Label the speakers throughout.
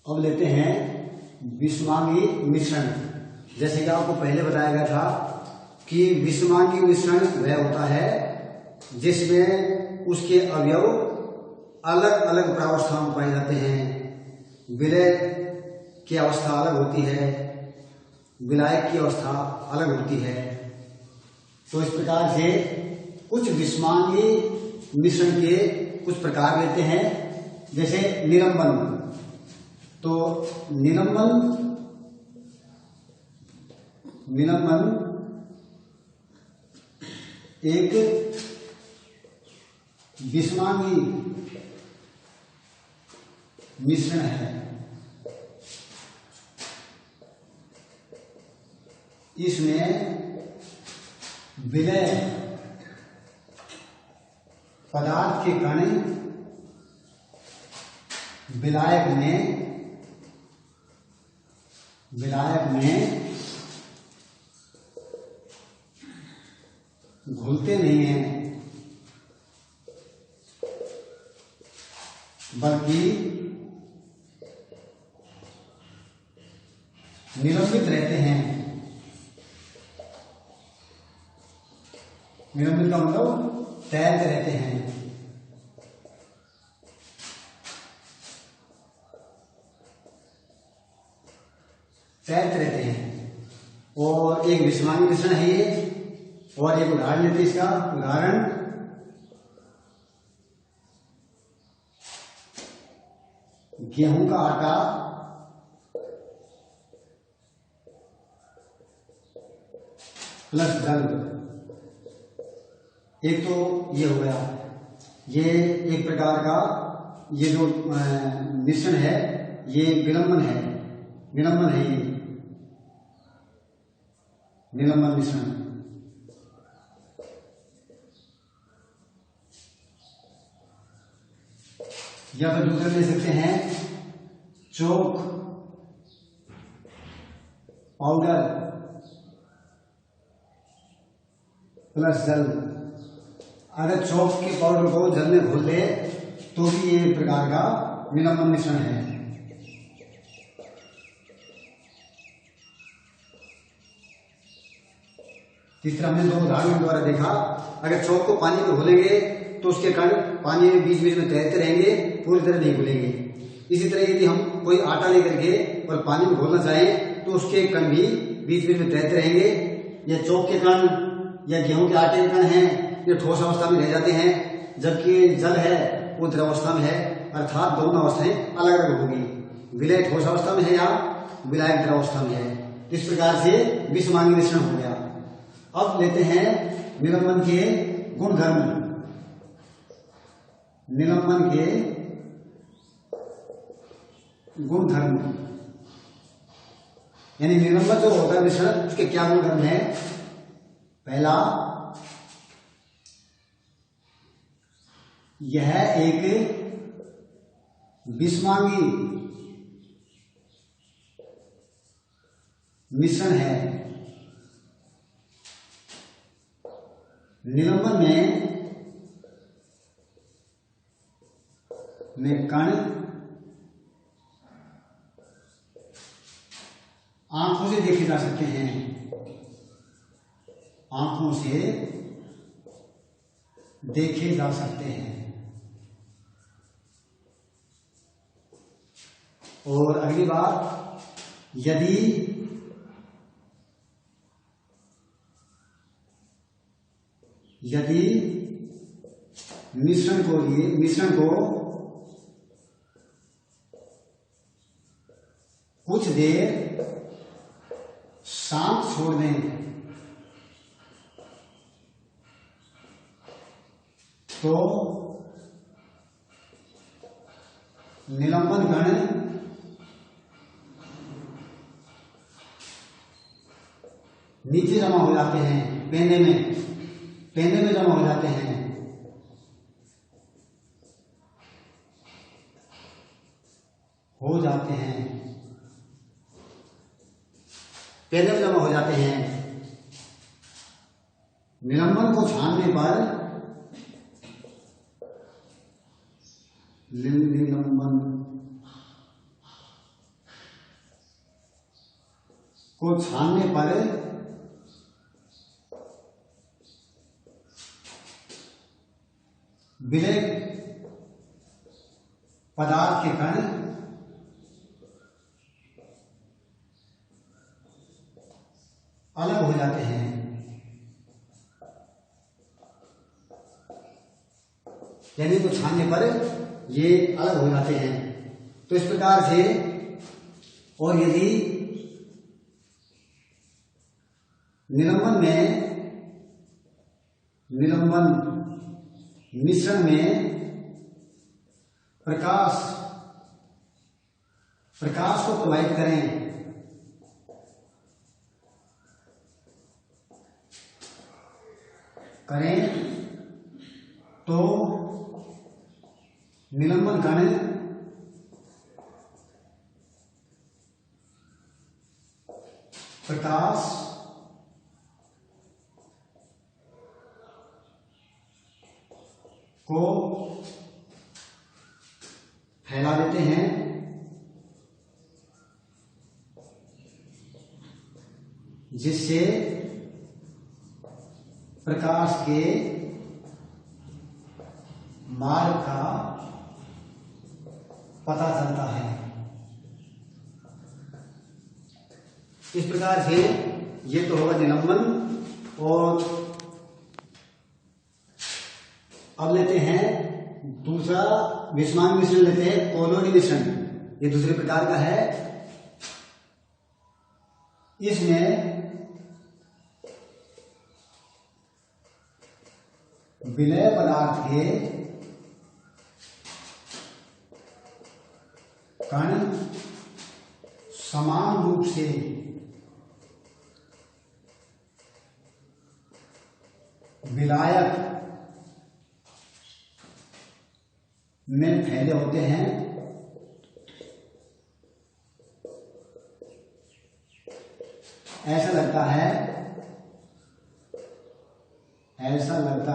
Speaker 1: अब लेते हैं विषमांगी मिश्रण। जैसे कि आपको पहले बताया गया था कि विषमांगी मिश्रण वह होता है जिसमें उसके अवयव अलग अलग प्रावस्था में पाए जाते हैं। विलय की अवस्था अलग होती है, विलायक की अवस्था अलग होती है। तो इस प्रकार से कुछ विषमांगी मिश्रण के कुछ प्रकार लेते हैं। जैसे निलंबन। तो निलंबन एक विषमांगी मिश्रण है। इसमें विलय पदार्थ के कण विलायक में घुलते नहीं हैं, बल्कि निलंबित रहते हैं। निलंबित का मतलब तैरते रहते हैं। तैरते रहते हैं। और एक विषमांगी मिश्रण है ये। और एक उदाहरण लेते हैं इसका। उदाहरण गेहूं का आटा प्लस जल। एक तो ये हो गया, ये एक प्रकार का ये जो मिश्रण है ये विलंबन है। निलंबन है ये निलंबन मिश्रण। या तो दूसरा ले सकते हैं चौक पाउडर प्लस जल। अगर चौक के पाउडर को जल में घोल ले तो भी ये एक प्रकार का निलंबन मिश्रण है। तीसरा हमने दो उदाहरणों द्वारा देखा। अगर चौक को पानी में घोलेंगे तो उसके कण पानी में बीच बीच में तैरते रहेंगे, पूरी तरह नहीं घुलेंगे। इसी तरह यदि हम कोई आटा लेकर के और पानी में घोलना चाहें तो उसके कण भी बीच बीच में तैरते रहेंगे। या चौक के कण या गेहूं के आटे के कण हैं, ये ठोस अवस्था में रह जाते हैं, जबकि जल है वो द्रवावस्था में है। अर्थात दोनों अवस्थाएं अलग अलग होगी। विलय ठोस अवस्था में है या विलायक द्रवावस्था में है। इस प्रकार से विषमांगी मिश्रण हो गया। अब लेते हैं निलंबन के गुणधर्म। निलंबन के गुणधर्म यानी निलंबन जो होता है मिश्रण, उसके क्या गुणधर्म है। पहला, यह एक विषमांगी मिश्रण है। निलंबन में कण आंखों से देखे जा सकते हैं। आंखों से देखे जा सकते हैं। और अगली बात, यदि मिश्रण को कुछ देर शांत छोड़ दें तो निलंबन कण नीचे जमा हो जाते हैं, पेंदे में जमा हो जाते हैं। पेंदे में जमा हो जाते हैं। निलंबन को छानने पर निलंबन को छानने पर विलय पदार्थ के कण अलग हो जाते हैं। यानी तो छानने पर ये अलग हो जाते हैं। तो इस प्रकार से, और यदि निलंबन मिश्रण में प्रकाश को प्रभावित करें तो निलंबन कण प्रकाश को फैला देते हैं, जिससे प्रकाश के मार्ग का पता चलता है। इस प्रकार से ये तो होगा निलंबन। और अब लेते हैं दूसरा विषमांग मिश्रण, लेते हैं कोलोइड मिश्रण। ये दूसरे प्रकार का है। इसमें विलय पदार्थ के कण समान रूप से विलायक में फैले होते हैं। ऐसा लगता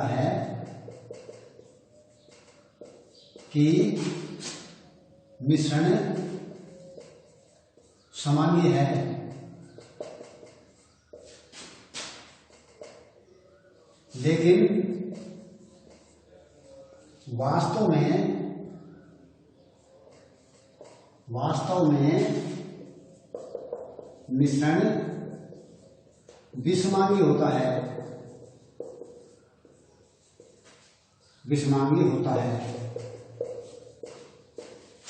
Speaker 1: है कि मिश्रण समांगी है, लेकिन वास्तव में मिश्रण विषमांगी होता है।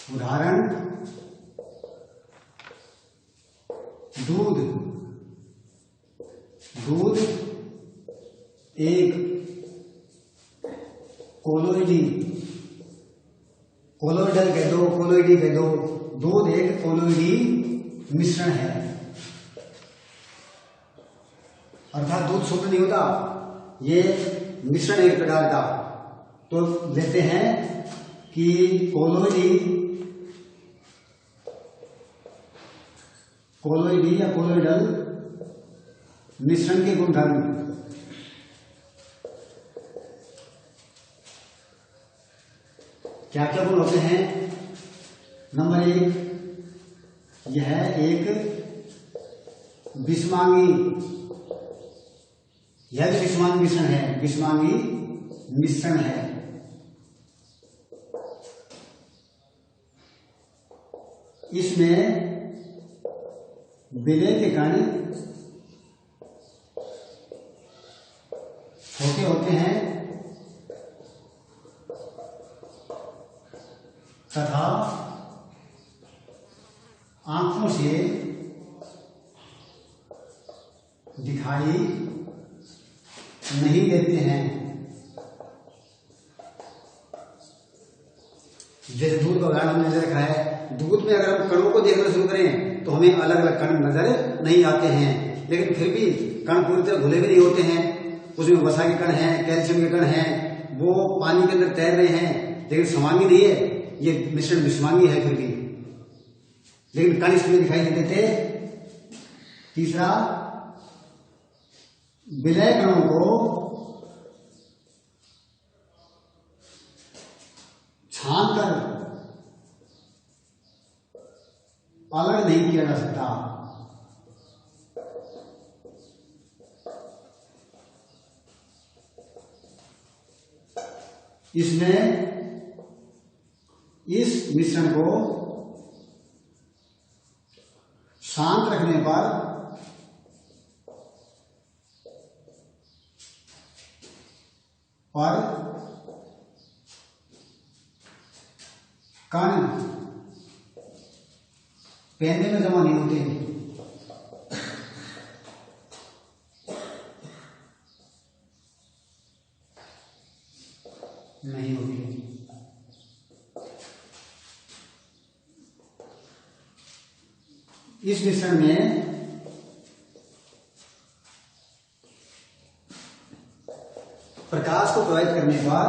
Speaker 1: उदाहरण, दूध एक कोलोइडल कह दो, कोलोइडी कह दो, दूध एक कोलोइडी मिश्रण है। अर्थात दूध शुद्ध नहीं होता, ये मिश्रण एक प्रकार का। तो लेते हैं कि कोलोइडी या कोलोइडल मिश्रण के गुणधर्म। क्या क्या गुण होते हैं? नंबर 1, यह एक विषमांगी, यह भी विषमांगी मिश्रण है। इसमें विलय के कण छोटे होते हैं तथा आंखों से दिखाई नहीं देते हैं। जैसे दूध का उदाहरण हमने नजर रखा है, दूध में अगर हम कणों को देखना शुरू करें तो हमें अलग अलग कण नजर नहीं आते हैं, लेकिन फिर भी कण पूरी तरह घुले भी नहीं होते हैं। उसमें वसा के कण हैं, कैल्शियम के कण हैं, वो पानी के अंदर तैर रहे हैं, लेकिन समांगी नहीं है। ये मिश्रण विषमांगी है फिर भी, लेकिन कण इसमें दिखाई नहीं देते। तीसरा, विलय कणों को छानकर अलग नहीं किया जा सकता। इसमें इस मिश्रण को शांत रखने पर कण पेंदे में जमा नहीं होते, नहीं होती। इस मिश्रण में प्रकाश को प्रभावित करने पर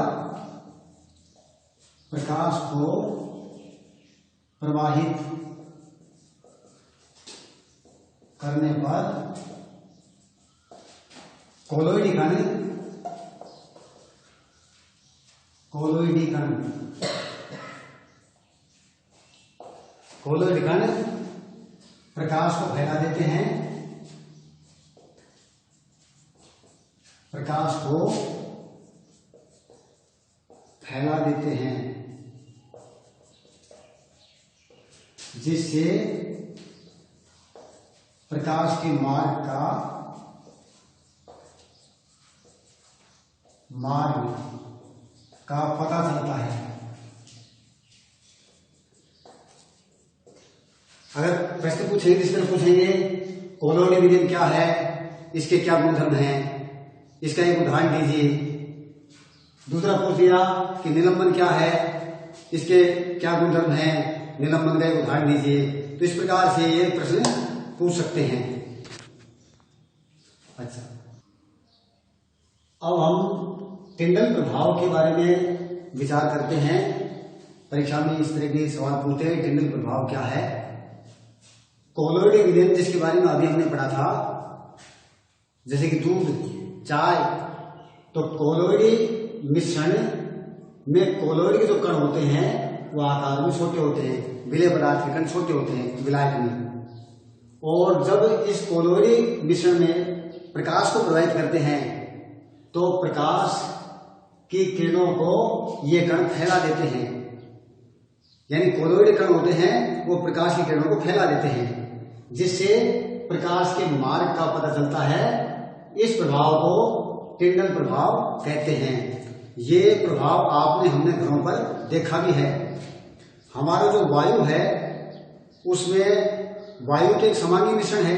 Speaker 1: प्रकाश को प्रवाहित करने पर कोलोइडी कण प्रकाश को फैला देते हैं, जिससे प्रकाश के मार्ग का पता चलता है। अगर प्रश्न पूछेंगे इस तरह पूछेंगे कोलोइडी विलयन क्या है, इसके क्या गुणधर्म हैं, इसका एक उदाहरण दीजिए। दूसरा पूछ दिया कि निलंबन क्या है, इसके क्या गुणधर्म हैं, निलंबन का एक उदाहरण दीजिए। तो इस प्रकार से ये प्रश्न पूछ सकते हैं। अच्छा, अब हम टिंडल प्रभाव के बारे में विचार करते हैं। परीक्षा में इस तरह के सवाल पूछते हैं, टिंडल प्रभाव क्या है। कोलोइडी विलयन जिसके बारे में अभी हमने पढ़ा था, जैसे कि दूध, चाय, तो कोलोइडी मिश्रण में कोलोइड के जो कण होते हैं वो आकार में छोटे होते हैं, विलेय पदार्थ के कण छोटे होते हैं विलायक में। और जब इस कोलोइडी मिश्रण में प्रकाश को प्रभावित करते हैं तो प्रकाश की किरणों को ये कण फैला देते हैं, यानी कोलोइड कण होते हैं वो प्रकाश की किरणों को फैला देते हैं, जिससे प्रकाश के मार्ग का पता चलता है। इस प्रभाव को टिंडल प्रभाव कहते हैं। ये प्रभाव हमने घरों पर देखा भी है। हमारा जो वायु है उसमें वायु के एक समांगी मिश्रण है,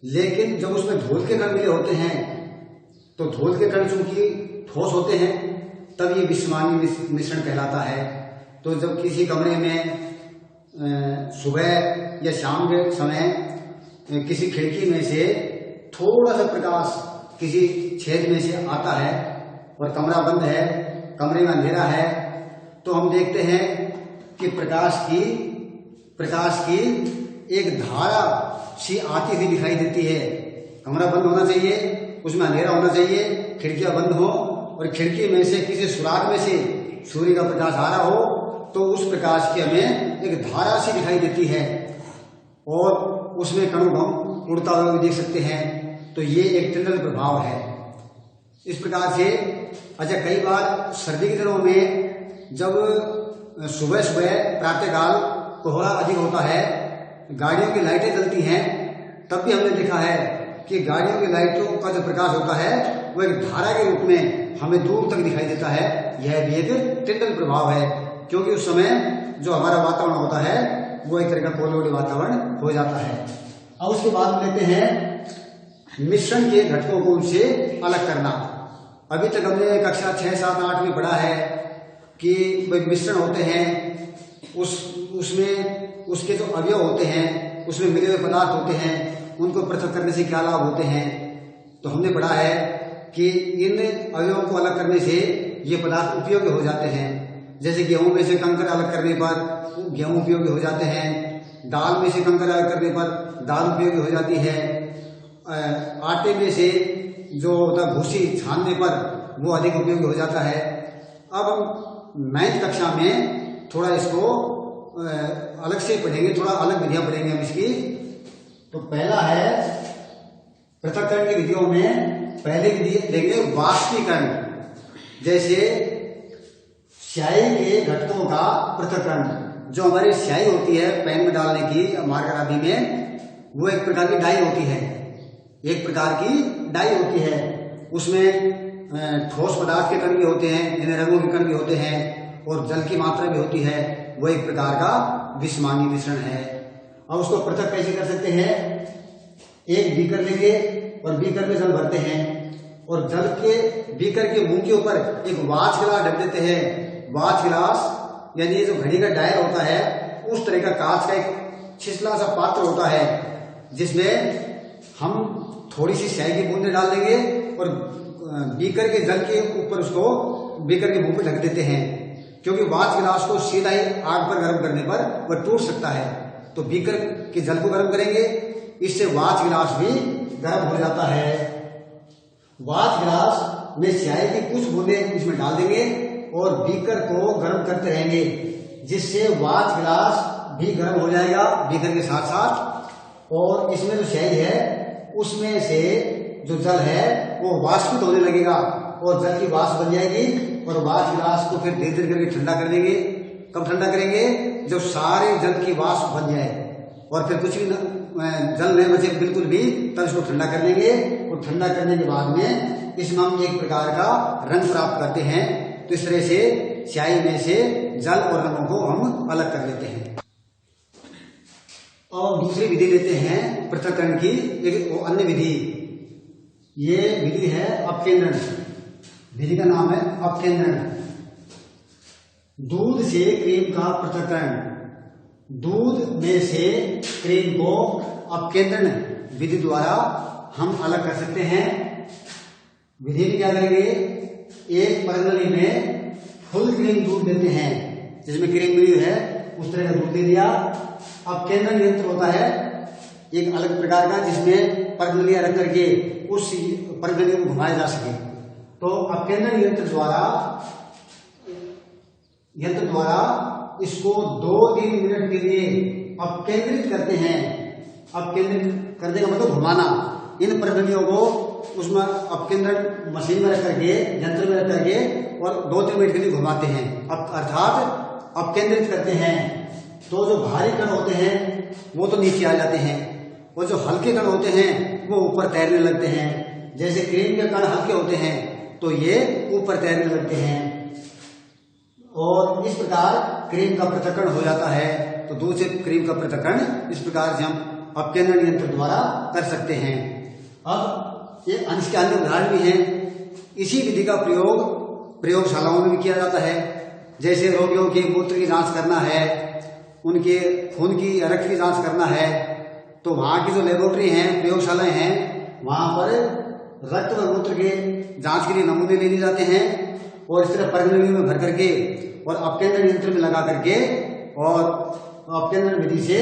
Speaker 1: लेकिन जब उसमें धूल के कण मिले होते हैं तो धूल के कण चूंकि ठोस होते हैं तब ये विषमांगी मिश्रण कहलाता है। तो जब किसी कमरे में सुबह या शाम के समय किसी खिड़की में से थोड़ा सा प्रकाश किसी छेद में से आता है और कमरा बंद है, कमरे में अंधेरा है, तो हम देखते हैं कि प्रकाश की एक धारा सी आती हुई दिखाई देती है। कमरा बंद होना चाहिए, उसमें अंधेरा होना चाहिए, खिड़कियां बंद हो और खिड़की में से किसी सुराग में से सूर्य का प्रकाश आ रहा हो तो उस प्रकाश की हमें एक धारा सी दिखाई देती है और उसमें कणों को हम उड़ता हुआ भी देख सकते हैं। तो ये एक टिंडल प्रभाव है। इस प्रकार से अच्छा, कई बार सर्दी के दिनों में जब सुबह सुबह प्रातःकाल कोहरा अधिक होता है, गाड़ियों की लाइटें जलती हैं, तब भी हमने देखा है कि गाड़ियों की लाइटों का जो प्रकाश होता है वो एक धारा के रूप में हमें दूर तक दिखाई देता है। यह भी एक टिंडल प्रभाव है, क्योंकि उस समय जो हमारा वातावरण होता है वो एक तरह का कोलोइडी वातावरण हो जाता है। अब उसके बाद लेते हैं मिश्रण के घटकों को उनसे अलग करना। अभी तक हमने कक्षा 6, 7, 8 में पढ़ा है कि मिश्रण होते हैं, उसमें उसके जो अवयव होते हैं, उसमें मिले हुए पदार्थ होते हैं, उनको पृथक करने से क्या लाभ होते हैं। तो हमने पढ़ा है कि इन अवयवों को अलग करने से ये पदार्थ उपयोगी हो जाते हैं। जैसे गेहूं में से कंकर अलग करने पर गेहूं उपयोगी हो जाते हैं, दाल में से कंकर अलग करने पर दाल उपयोगी हो जाती है, आटे में से जो होता भूसी छानने पर वो अधिक उपयोगी हो जाता है। अब हम 9वीं कक्षा में थोड़ा इसको अलग से पढ़ेंगे, थोड़ा अलग विधियां पढ़ेंगे हम इसकी। तो पहला है पृथक्करण की विधियों में पहले विधि देंगे वाष्पीकरण। जैसे स्याही के घटकों का पृथक्करण। जो हमारी स्याही होती है पेन में डालने की मार्कर आदि में, वो एक प्रकार की डाई होती है, एक प्रकार की डाई होती है। उसमें ठोस पदार्थ के कण भी होते हैं, जिन्हें रंगों के कण भी होते हैं, और जल की मात्रा भी होती है। वो एक प्रकार का विषमांगी मिश्रण है। अब उसको पृथक कैसे कर सकते हैं? एक बीकर लेंगे और बीकर में जल भरते हैं, और जल के बीकर के मुंह के ऊपर एक वाच गिलास ढक देते हैं। वाच गिलास यानी जो घड़ी का डायल होता है, उस तरह का कांच का एक छिछला सा पात्र होता है, जिसमें हम थोड़ी सी स्याही की बूंदें डाल देंगे और बीकर के जल के ऊपर उसको बीकर के मुंह पे ढक देते हैं। क्योंकि वाच गिलास को सीधा ही आग पर गर्म करने पर वह टूट सकता है, तो बीकर के जल को गर्म करेंगे, इससे वाच गिलास भी गर्म हो जाता है। वाच गिलास में स्याही की कुछ बूंदें इसमें डाल देंगे और बीकर को गर्म करते रहेंगे, जिससे वाच गिलास भी गर्म हो जाएगा बीकर के साथ साथ। और इसमें जो स्याही है उसमें से जो जल है वो वाष्पित होने लगेगा और जल की वाष्प बन जाएगी, और वाच गिलास को फिर धीरे धीरे करके ठंडा कर देंगे। कब ठंडा करेंगे? जब सारे जल की वाष्प बन जाए और फिर कुछ भी जल नहीं बचे बिल्कुल भी, तब इसको ठंडा कर लेंगे। और ठंडा करने के बाद में इसमें हम एक प्रकार का रंग प्राप्त करते हैं। तो इस तरह से स्याही में से जल और रंगों को हम अलग कर लेते हैं। और दूसरी विधि लेते हैं पृथक्करण की, एक अन्य विधि। ये विधि है अपकेंद्रण। विधि का नाम है अपकेंद्रण। दूध से क्रीम का पृथक्करण। दूध में से क्रीम को अपकेंद्रण विधि द्वारा हम अलग कर सकते हैं। विधि में क्या करेंगे? एक परनली में फुल क्रीम दूध लेते हैं, जिसमें क्रीम मिली है उस तरह का दूध दे दिया। अपकेंद्रण यंत्र होता है एक अलग प्रकार का, जिसमें परनलियां रख करके उस परनली को घुमाया जा सके। तो अपकेंद्रण यंत्र द्वारा इसको 2-3 मिनट के लिए अपकेंद्रित करते हैं। अपकेंद्रित करने का मतलब घुमाना। इन परनलियों को उसमें अपकेंद्रण मशीन में रख करके, यंत्र में रख करके और 2-3 मिनट के लिए घुमाते हैं, अर्थात अपकेंद्रित करते हैं। तो जो भारी कण होते हैं वो तो नीचे आ जाते हैं, और जो हल्के कण होते हैं वो ऊपर तैरने लगते हैं। जैसे क्रीम के कण हल्के होते हैं तो ये ऊपर तैरने लगते हैं, और इस प्रकार क्रीम का पृथक्करण हो जाता है। तो दूध से क्रीम का पृथक्करण इस प्रकार से हम अपकेंद्रण यंत्र द्वारा कर सकते हैं। अब ये अंश के अन्य उदाहरण भी हैं। इसी विधि का प्रयोग प्रयोगशालाओं में भी किया जाता है। जैसे रोगियों के मूत्र की जांच करना है, उनके खून की रक्त की जांच करना है, तो वहां की जो लेबोरेटरी हैं, प्रयोगशालाएं हैं, वहां पर रक्त व मूत्र के जांच के लिए नमूने ले लिए जाते हैं, और इस तरह परनलियों में भर करके और अपकेंद्रण यंत्र में लगा करके और अपकेंद्रण विधि से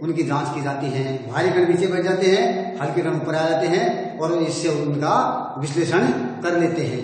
Speaker 1: उनकी जांच की जाती है। भारी कण नीचे बैठ जाते हैं, हल्के कण ऊपर आ जाते हैं, और इससे उनका विश्लेषण कर लेते हैं।